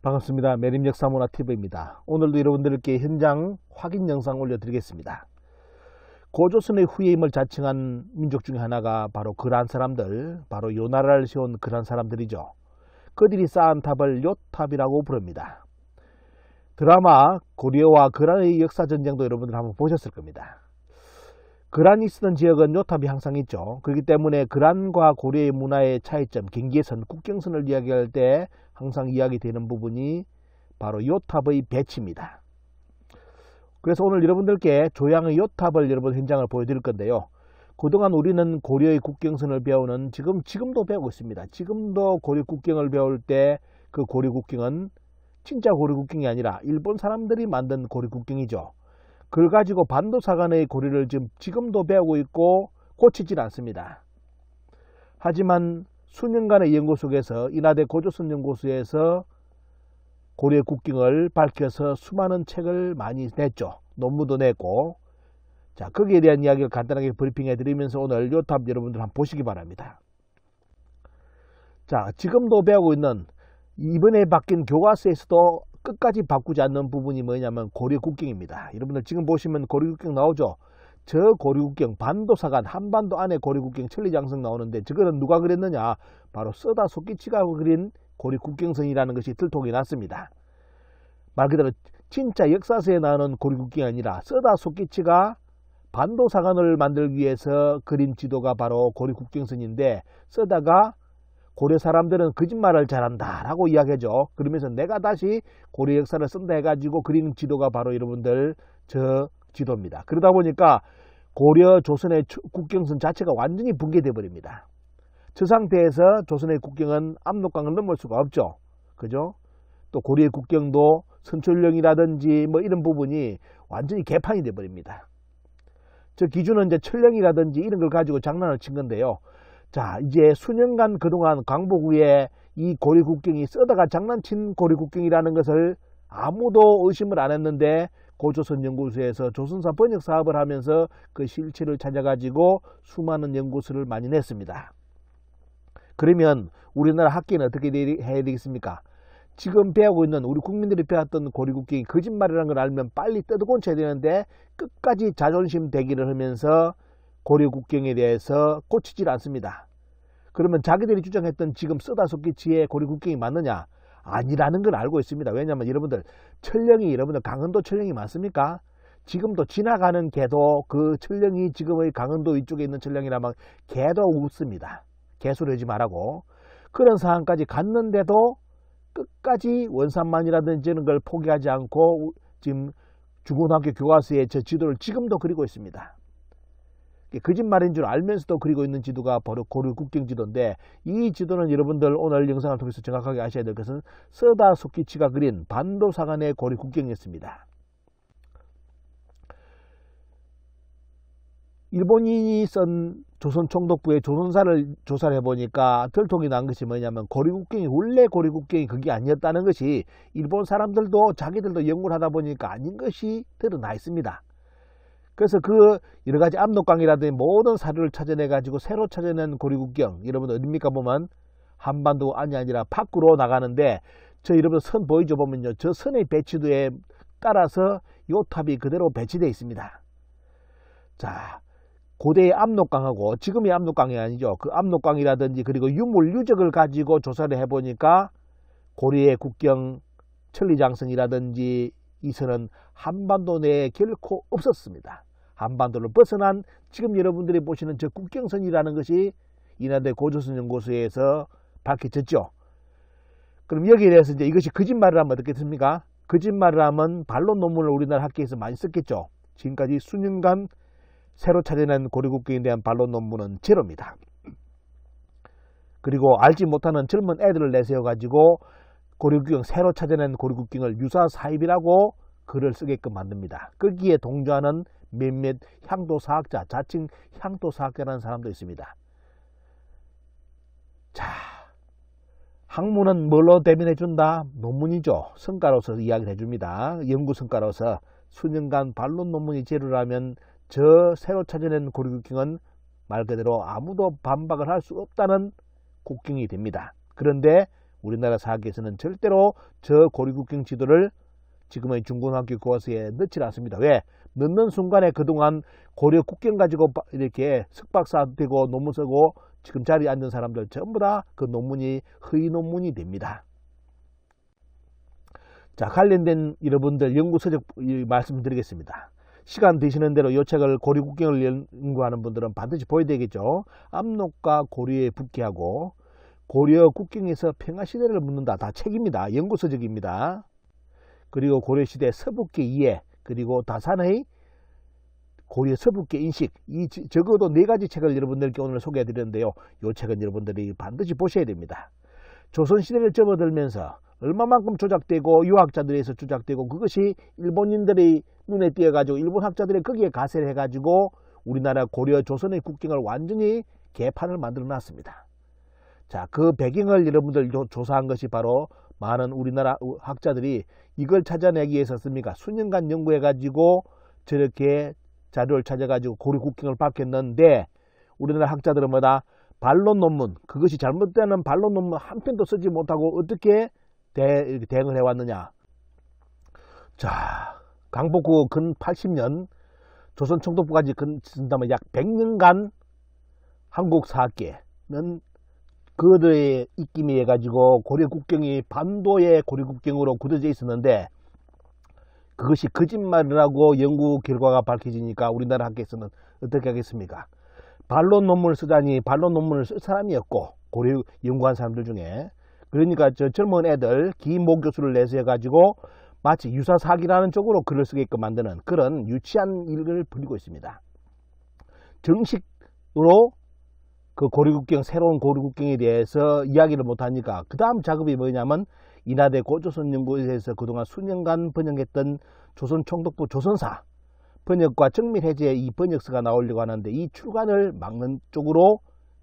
반갑습니다. 매림역사문화TV입니다. 오늘도 여러분들께 현장 확인 영상 올려드리겠습니다. 고조선의 후예임을 자칭한 민족 중에 하나가 바로 그러한 사람들, 바로 요 나라를 세운 그러한 사람들이죠. 그들이 쌓은 탑을 요탑이라고 부릅니다. 드라마 고려와 그란의 역사전쟁도 여러분들 한번 보셨을 겁니다. 그란이 있었던 지역은 요탑이 항상 있죠. 그렇기 때문에 그란과 고려의 문화의 차이점, 경계선, 국경선을 이야기할 때 항상 이야기되는 부분이 바로 요탑의 배치입니다. 그래서 오늘 여러분들께 조양의 요탑을 여러분 현장을 보여드릴 건데요. 그동안 우리는 고려의 국경선을 배우는 지금도 배우고 있습니다. 지금도 고려 국경을 배울 때 그 고려 국경은 진짜 고려 국경이 아니라 일본 사람들이 만든 고려 국경이죠. 그걸 가지고 반도사간의 고려를 지금도 배우고 있고 고치질 않습니다. 하지만 수년간의 연구 속에서 인하대 고조선 연구소에서 고려 국경을 밝혀서 수많은 책을 많이 냈죠. 논문도 냈고, 자, 거기에 대한 이야기를 간단하게 브리핑해 드리면서 오늘 요탑 여러분들 한번 보시기 바랍니다. 자, 지금도 배우고 있는 이번에 바뀐 교과서에서도 끝까지 바꾸지 않는 부분이 뭐냐면 고려 국경입니다. 여러분들 지금 보시면 고려 국경 나오죠. 저 고려 국경, 반도사간, 한반도 안에 고려 국경 천리장성 나오는데 저거는 누가 그렸느냐? 바로 서다 소키치가 그린 고려 국경선이라는 것이 들통이 났습니다. 말 그대로 진짜 역사서에 나오는 고려 국경이 아니라 서다 소키치가 반도사간을 만들기 위해서 그린 지도가 바로 고려 국경선인데, 서다가 고려 사람들은 거짓말을 잘한다 라고 이야기하죠. 그러면서 내가 다시 고려 역사를 쓴다 해가지고 그린 지도가 바로 여러분들 저 지도입니다. 그러다 보니까 고려 조선의 국경선 자체가 완전히 붕괴되어 버립니다. 저 상태에서 조선의 국경은 압록강을 넘을 수가 없죠. 그죠? 또 고려의 국경도 선철령이라든지 뭐 이런 부분이 완전히 개판이 되어 버립니다. 저 기준은 이제 철령이라든지 이런 걸 가지고 장난을 친 건데요. 자, 이제 수년간 그동안 광복 후에 이 고려 국경이 서다가 장난친 고려 국경이라는 것을 아무도 의심을 안 했는데, 고조선 연구소에서 조선사 번역 사업을 하면서 그 실체를 찾아가지고 수많은 연구서를 많이 냈습니다. 그러면 우리나라 학계는 어떻게 해야 되겠습니까? 지금 배우고 있는 우리 국민들이 배웠던 고려 국경이 거짓말이라는 걸 알면 빨리 뜯어고쳐야 되는데, 끝까지 자존심 대기를 하면서 고려 국경에 대해서 고치질 않습니다. 그러면 자기들이 주장했던 지금 서다 소키치의 고려 국경이 맞느냐? 아니라는 걸 알고 있습니다. 왜냐하면 여러분들 여러분들 강원도 철령이 많습니까? 지금도 지나가는 개도 그 철령이 지금의 강원도 이쪽에 있는 철령이라면 개도 웃습니다. 개소리 하지 말라고. 그런 상황까지 갔는데도 끝까지 원산만이라든지 이런 걸 포기하지 않고 지금 중고등학교 교과서에 저 지도를 지금도 그리고 있습니다. 거짓말인 줄 알면서도 그리고 있는 지도가 바로 고려 국경 지도인데, 이 지도는 여러분들 오늘 영상을 통해서 정확하게 아셔야 될 것은 서다 소키치가 그린 반도사간의 고려 국경이었습니다. 일본인이 쓴 조선 총독부의 조선사를 조사를 해보니까 들통이 난 것이 뭐냐면 고려 국경이 원래 고려 국경이 그게 아니었다는 것이 일본 사람들도 자기들도 연구를 하다 보니까 아닌 것이 드러나 있습니다. 그래서 그 여러가지 압록강이라든지 모든 사료를 찾아내 가지고 새로 찾아낸 고려 국경, 여러분들 어딥니까 보면 한반도 안이 아니라 밖으로 나가는데, 저 여러분 선 보이죠? 보면요, 저 선의 배치도에 따라서 요 탑이 그대로 배치되어 있습니다. 자, 고대의 압록강하고 지금의 압록강이 아니죠. 그 압록강이라든지 그리고 유물 유적을 가지고 조사를 해보니까 고려의 국경 천리장성이라든지 이 선은 한반도 내에 결코 없었습니다. 한반도를 벗어난 지금 여러분들이 보시는 저 국경선이라는 것이 인하대 고조선 연구소에서 밝혀졌죠. 그럼 여기에 대해서 이제 이것이 거짓말을 하면 어떻겠습니까? 거짓말을 하면 반론 논문을 우리나라 학계에서 많이 썼겠죠. 지금까지 수년간 새로 찾아낸 고려 국경에 대한 반론 논문은 제로입니다. 그리고 알지 못하는 젊은 애들을 내세워 가지고 고려 국경, 새로 찾아낸 고려 국경을 유사 사입이라고 글을 쓰게끔 만듭니다. 거기에 동조하는 몇몇 향토사학자, 자칭 향토사학자라는 사람도 있습니다. 자, 학문은 뭘로 대변해 준다? 논문이죠. 성과로서 이야기를 해줍니다. 연구 성과로서 수년간 반론 논문이 제로라면 저 새로 찾아낸 고려 국경은 말 그대로 아무도 반박을 할 수 없다는 국경이 됩니다. 그런데 우리나라 사학에서는 절대로 저 고려국경 지도를 지금의 중고등학교 교과서에 넣지 않습니다. 왜? 넣는 순간에 그동안 고려 국경 가지고 이렇게 석박사 되고 논문 쓰고 지금 자리에 앉은 사람들 전부 다 그 논문이 허위 논문이 됩니다. 자, 관련된 여러분들 연구 서적 말씀드리겠습니다. 시간 되시는 대로 이 책을 고려 국경을 연구하는 분들은 반드시 보여야 되겠죠. 압록과 고려에 붙게하고 고려 국경에서 평화시대를 묻는다. 다 책입니다. 연구 서적입니다. 그리고 고려시대 서북계 이해, 그리고 다산의 고려 서북계 인식, 이 적어도 4가지 책을 여러분들께 오늘 소개해 드렸는데요. 이 책은 여러분들이 반드시 보셔야 됩니다. 조선시대를 접어들면서 얼마만큼 조작되고 유학자들에서 조작되고 그것이 일본인들의 눈에 띄어가지고 일본 학자들이 거기에 가세를 해가지고 우리나라 고려 조선의 국경을 완전히 개판을 만들어 놨습니다. 자, 그 배경을 여러분들 조사한 것이 바로 많은 우리나라 학자들이 이걸 찾아내기 위해서 씁니까? 수년간 연구해가지고 저렇게 자료를 찾아가지고 고려 국경을 밝혔는데 우리나라 학자들은 뭐다? 반론 논문, 그것이 잘못되는 반론 논문 한 편도 쓰지 못하고 어떻게 대응을 해왔느냐. 자, 강복구 근 80년 조선 총독부까지 쓴다면 약 100년간 한국 사학계는 그들의 입김에 해가지고 고려 국경이 반도의 고려 국경으로 굳어져 있었는데 그것이 거짓말이라고 연구 결과가 밝혀지니까 우리나라 학계에서는 어떻게 하겠습니까? 반론 논문을 쓰다니 반론 논문을 쓸 사람이 없고 고려 연구한 사람들 중에 그러니까 저 젊은 애들 김모 교수를 내세워가지고 마치 유사사기라는 쪽으로 글을 쓰게끔 만드는 그런 유치한 일을 벌이고 있습니다. 정식으로 그 고려국경, 새로운 고려국경에 대해서 이야기를 못하니까 그 다음 작업이 뭐냐면 인하대 고조선연구소에서 그동안 수년간 번역했던 조선총독부 조선사 번역과 정밀해제 이 번역서가 나오려고 하는데 이 출간을 막는 쪽으로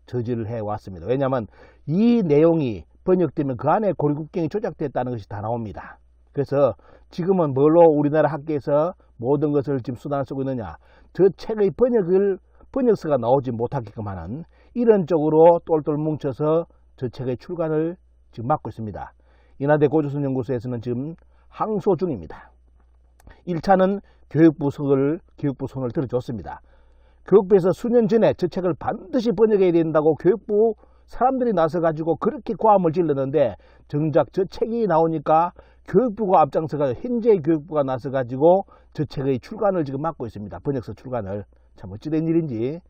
저지를 해왔습니다. 왜냐하면 이 내용이 번역되면 그 안에 고려국경이 조작됐다는 것이 다 나옵니다. 그래서 지금은 뭘로 우리나라 학계에서 모든 것을 지금 수단을 쓰고 있느냐, 저 책의 번역서가 나오지 못하게끔 하는 이런 쪽으로 똘똘 뭉쳐서 저 책의 출간을 지금 막고 있습니다. 인하대 고조선연구소에서는 지금 항소 중입니다. 1차는 교육부 손을 들어줬습니다. 교육부에서 수년 전에 저 책을 반드시 번역해야 된다고 교육부 사람들이 나서가지고 그렇게 고함을 질렀는데 정작 저 책이 나오니까 교육부가 앞장서가 현재의 교육부가 나서가지고 저 책의 출간을 지금 막고 있습니다. 번역서 출간을. 참 어찌된 일인지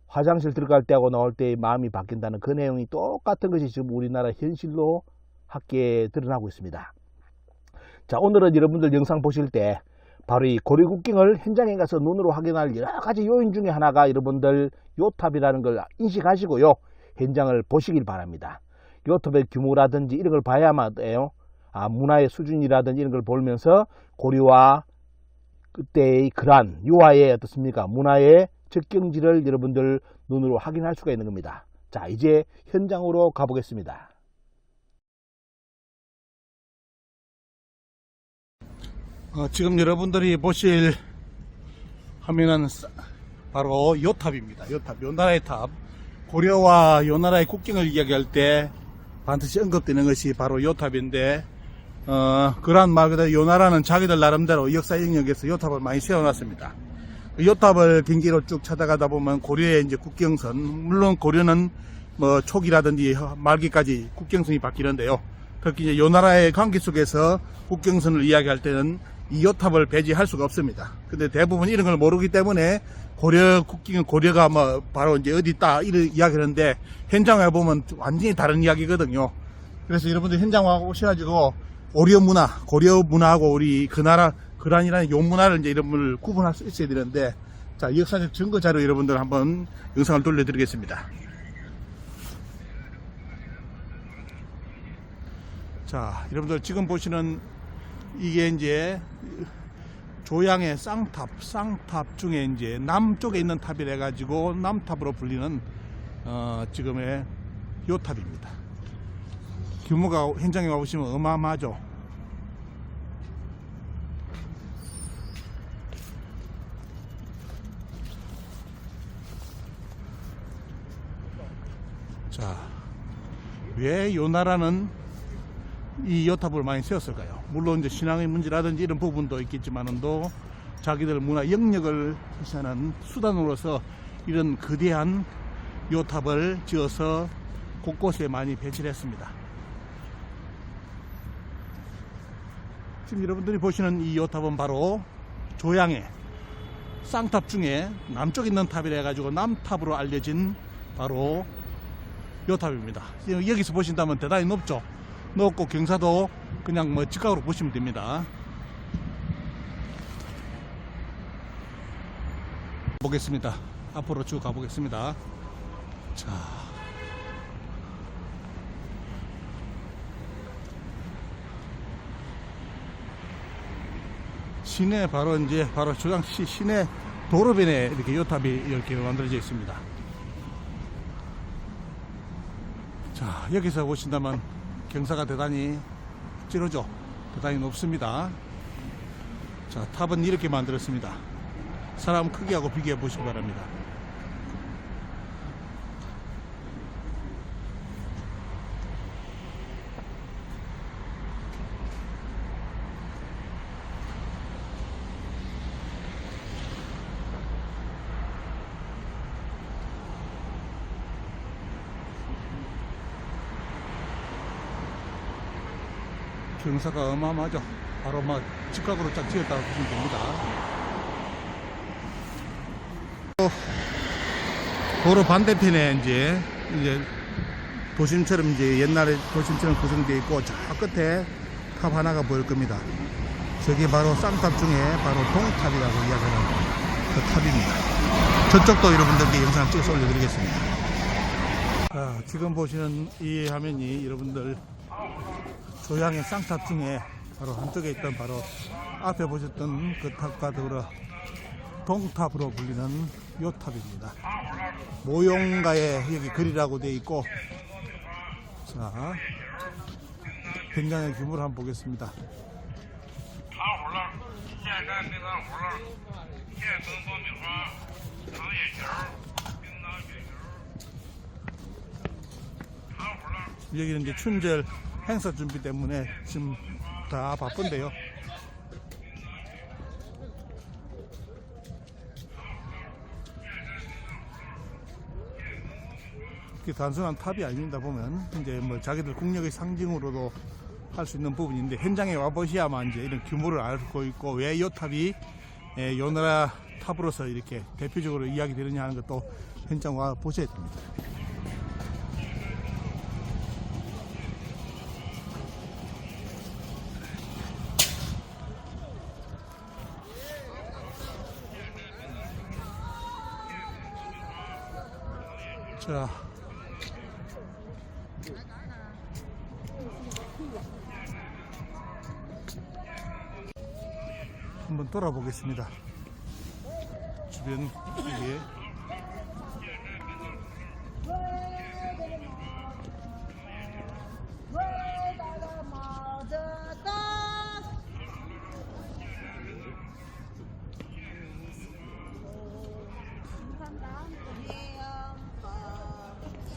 화장실 들어갈 때하고 나올 때의 마음이 바뀐다는 그 내용이 똑같은 것이 지금 우리나라 현실로 학계에 드러나고 있습니다. 자, 오늘은 여러분들 영상 보실 때 바로 이 고려국경을 현장에 가서 눈으로 확인할 여러 가지 요인 중에 하나가 여러분들 요탑이라는 걸 인식하시고요. 현장을 보시길 바랍니다. 요탑의 규모라든지 이런 걸 봐야만 해요. 문화의 수준이라든지 이런 걸 보면서 고려와 그때의 그러한 유화의 어떻습니까? 문화의 적경지를 여러분들 눈으로 확인할 수가 있는 겁니다. 자, 이제 현장으로 가보겠습니다. 지금 여러분들이 보실 화면은 바로 요탑입니다. 요탑, 요나라의 탑. 고려와 요나라의 국경을 이야기할 때 반드시 언급되는 것이 바로 요탑인데 그러한 말 그대로 요나라는 자기들 나름대로 역사 영역에서 요탑을 많이 세워놨습니다. 요탑을 경계로 쭉 찾아가다 보면 고려의 이제 국경선, 물론 고려는 뭐 초기라든지 말기까지 국경선이 바뀌는데요. 특히 이제 요나라의 관계 속에서 국경선을 이야기할 때는 이 요탑을 배제할 수가 없습니다. 근데 대부분 이런 걸 모르기 때문에 고려 국경, 고려가 뭐 바로 이제 어디 있다 이런 이야기를 하는데 현장에 보면 완전히 다른 이야기거든요. 그래서 여러분들 현장 오셔가지고 고려 문화하고 우리 그 나라 그란이라는 요 문화를 이제 이름을 구분할 수 있어야 되는데, 자, 역사적 증거 자료 여러분들 한번 영상을 돌려드리겠습니다. 자, 여러분들 지금 보시는 이게 이제 조양의 쌍탑 중에 이제 남쪽에 있는 탑이라 가지고 남탑으로 불리는 지금의 요탑입니다. 규모가 현장에 와보시면 어마어마하죠. 자, 왜 요나라는 이 요탑을 많이 세웠을까요? 물론 이제 신앙의 문제라든지 이런 부분도 있겠지만은도 자기들 문화 영역을 실현하는 수단으로서 이런 거대한 요탑을 지어서 곳곳에 많이 배치를 했습니다. 지금 여러분들이 보시는 이 요탑은 바로 조양의 쌍탑 중에 남쪽에 있는 탑이라 해가지고 남탑으로 알려진 바로 요탑입니다. 여기서 보신다면 대단히 높죠. 높고 경사도 그냥 뭐 직각으로 보시면 됩니다. 보겠습니다. 앞으로 쭉 가보겠습니다. 자, 시내 바로 조양시 시내 도로변에 이렇게 요탑이 이렇게 만들어져 있습니다. 자, 여기서 보신다면 경사가 대단히 찌르죠. 대단히 높습니다. 자, 탑은 이렇게 만들었습니다. 사람 크기하고 비교해 보시기 바랍니다. 경사가 어마어마하죠. 바로 막 직각으로 쫙 지었다고 보시면 됩니다. 도로 반대편에 이제 도심처럼 이제 옛날에 도심처럼 구성되어 있고 저 끝에 탑 하나가 보일 겁니다. 저게 바로 쌍탑 중에 바로 동탑이라고 이야기하는 그 탑입니다. 저쪽도 여러분들께 영상 찍어서 올려드리겠습니다. 자, 지금 보시는 이 화면이 여러분들 조양의 쌍탑 중에 바로 한쪽에 있던 바로 앞에 보셨던 그 탑과 더불어 동탑으로 불리는 요 탑입니다. 모형가에 여기 글이라고 되어 있고, 자, 굉장히 규모를 한번 보겠습니다. 여기는 이제 춘절 행사 준비 때문에 지금 다 바쁜데요. 이게 단순한 탑이 아닙니다. 보면 이제 뭐 자기들 국력의 상징으로도 할 수 있는 부분인데, 현장에 와보셔야만 이제 이런 규모를 알고 있고 왜 이 탑이 요 나라 탑으로서 이렇게 대표적으로 이야기되느냐 하는 것도 현장 와 보셔야 됩니다. 자, 한번 돌아보겠습니다. 주변 위에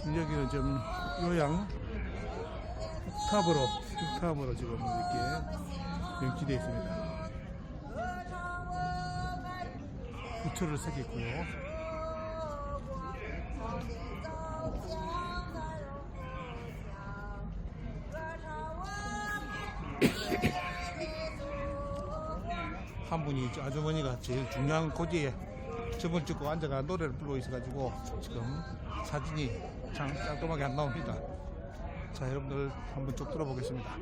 여기는 좀 요양 탑으로 지금 이렇게 명시되어 있습니다. 부처를 새겼고요. 한 분이 아주머니가 제일 중요한 고지에 저번 찍고 앉아가 노래를 부르고 있어가지고 지금 사진이 참 깔끔하게 안 나옵니다. 자, 여러분들 한번 쭉 들어보겠습니다.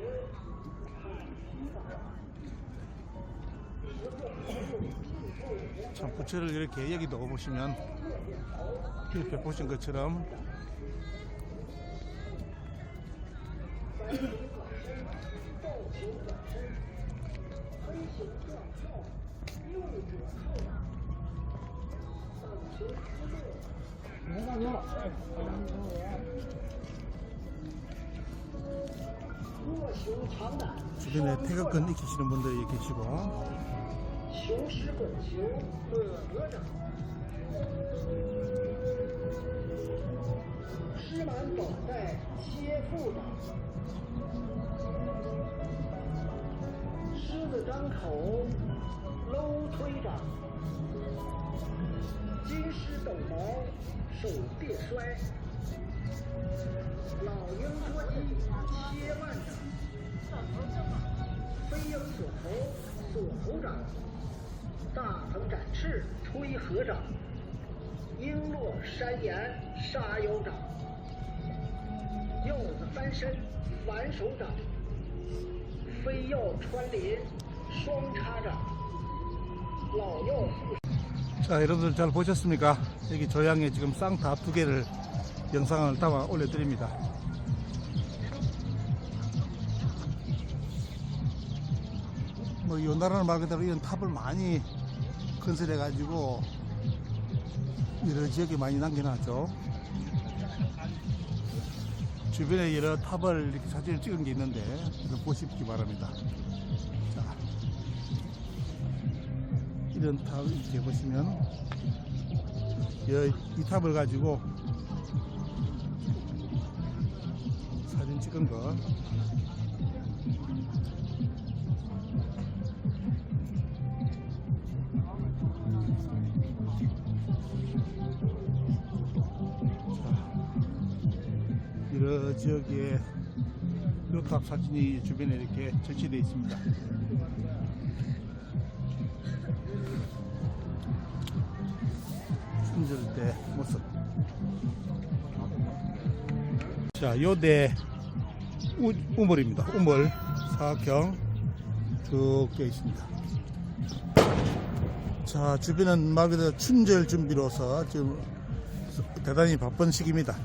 참 부처를 이렇게 여기도 보시면 이렇게 보신 것처럼 주변에 태극권 익히시는 분들이 계시고, 四张口，搂推着，金狮斗毛，手别摔。老鹰捉鸡切万掌，飞鹰锁头锁头掌，大鹏展翅吹合掌，鹰落山岩杀有掌，柚子翻身反手掌，飞柚穿林双插掌，老柚护 자, 여러분들 잘 보셨습니까? 여기 조양에 지금 쌍탑 2개를 영상을 담아 올려드립니다. 뭐, 요 나라는 말 그대로 이런 탑을 많이 건설해가지고 여러 지역에 많이 남겨놨죠. 주변에 여러 탑을 이렇게 사진을 찍은 게 있는데, 그래서 보시기 바랍니다. 자, 이런 탑 이렇게 보시면, 이 탑을 가지고 사진 찍은 거. 여러 지역에 벽탑 사진이 주변에 이렇게 전시되어 있습니다. 춘절대 모습. 자, 요대 우물입니다. 우물 사각형 쭉 되어 있습니다. 자, 주변은 말 그대로 춘절 준비로서 지금 대단히 바쁜 시기입니다.